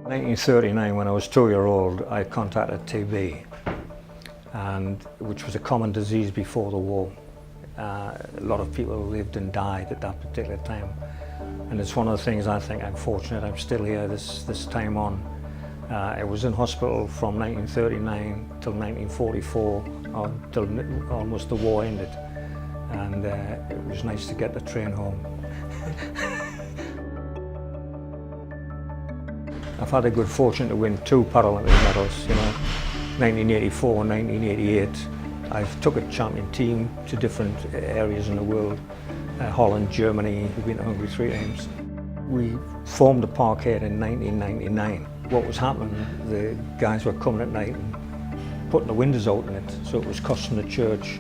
1939, when I was 2-year-old, I contracted TB, which was a common disease before the war. A lot of people lived and died at that particular time, and it's one of the things I think I'm fortunate I'm still here this time on. I was in hospital from 1939 till 1944, until almost the war ended, and it was nice to get the train home. I've had the good fortune to win 2 Paralympic medals, 1984 and 1988. I've took a champion team to different areas in the world. Holland, Germany, we've been to Hungary 3 times. We formed the Parkhead in 1999. What was happening, the guys were coming at night and putting the windows out in it, so it was costing the church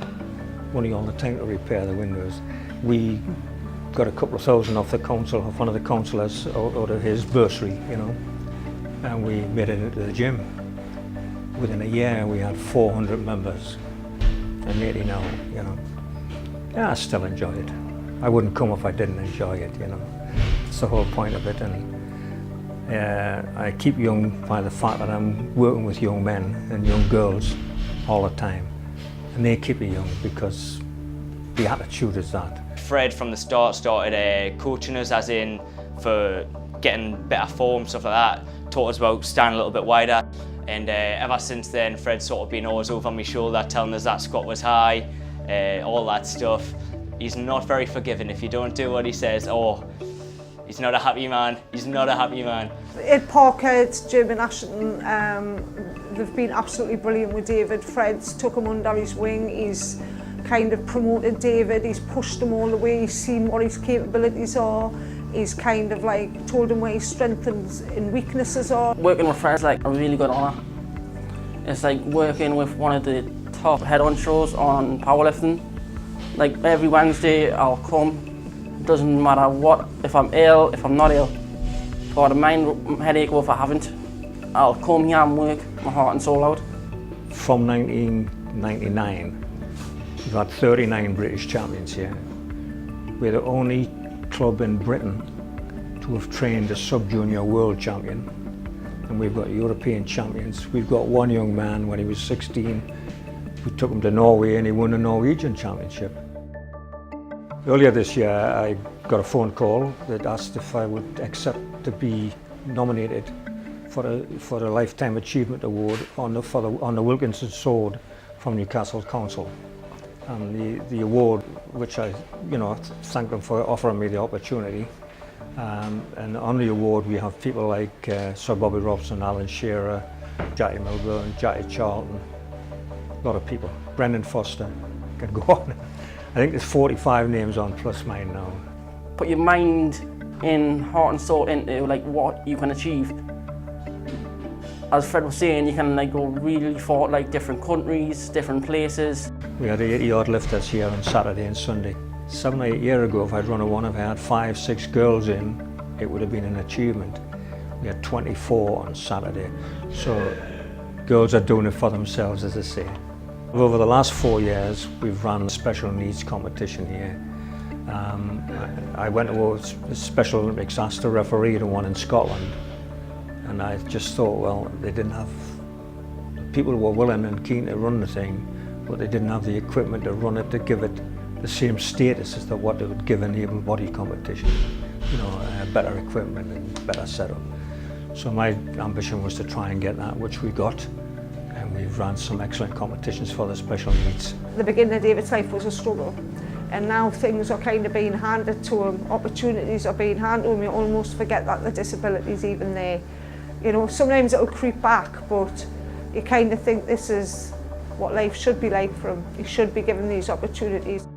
money all the time to repair the windows. We got a couple of thousand off the council, off one of the councillors, out of his bursary, and we made it into the gym. Within a year we had 400 members, and nearly now, yeah, I still enjoy it. I wouldn't come if I didn't enjoy it, It's the whole point of it, and I keep young by the fact that I'm working with young men and young girls all the time, and they keep me young because the attitude is that. Fred from the start started coaching us, as in for getting better form, stuff like that. Taught us about standing a little bit wider, and ever since then Fred's sort of been always over my shoulder telling us that squat was high, all that stuff. He's not very forgiving if you don't do what he says. Oh, he's not a happy man, he's not a happy man. At Parkhead Gym in Ashton, they've been absolutely brilliant with David. Fred's took him under his wing, he's kind of promoted David, he's pushed him all the way, he's seen what his capabilities are. He's kind of like told him where his strengths and weaknesses are. Working with Fred's like a really good honour. It's like working with one of the top head honchos on powerlifting. Like every Wednesday I'll come, doesn't matter what, if I'm ill, if I'm not ill. If I've got a mind headache or if I haven't, I'll come here and work my heart and soul out. From 1999, we've had 39 British champions here. We're the only club in Britain to have trained a sub-junior world champion, and we've got European champions. We've got one young man, when he was 16, we took him to Norway and he won the Norwegian championship. Earlier this year I got a phone call that asked if I would accept to be nominated for a Lifetime Achievement Award on the Wilkinson Sword from Newcastle Council. And the award, which I thank them for offering me the opportunity. And on the award we have people like Sir Bobby Robson, Alan Shearer, Jackie Milburn, Jackie Charlton, a lot of people. Brendan Foster, can go on. I think there's 45 names on plus mine now. Put your mind and heart and soul into like what you can achieve. As Fred was saying, you can like go really far, like different countries, different places. We had 80 odd lifters here on Saturday and Sunday. 7 or 8 years ago, if I'd run a one, if I had 5, 6 girls in, it would have been an achievement. We had 24 on Saturday. So girls are doing it for themselves, as I say. Over the last 4 years, we've run a special needs competition here. I went to a Special Olympics, asked to referee the one in Scotland, and I just thought, well, they didn't have, people were willing and keen to run the thing, but they didn't have the equipment to run it, to give it the same status as to what they would give an able-bodied competition. Better equipment and better setup. So my ambition was to try and get that, which we got. And we've run some excellent competitions for the special needs. The beginning of David's life was a struggle, and now things are kind of being handed to him, opportunities are being handed to him. You almost forget that the disability's even there. Sometimes it'll creep back, but you kind of think this is what life should be like for him. He should be given these opportunities.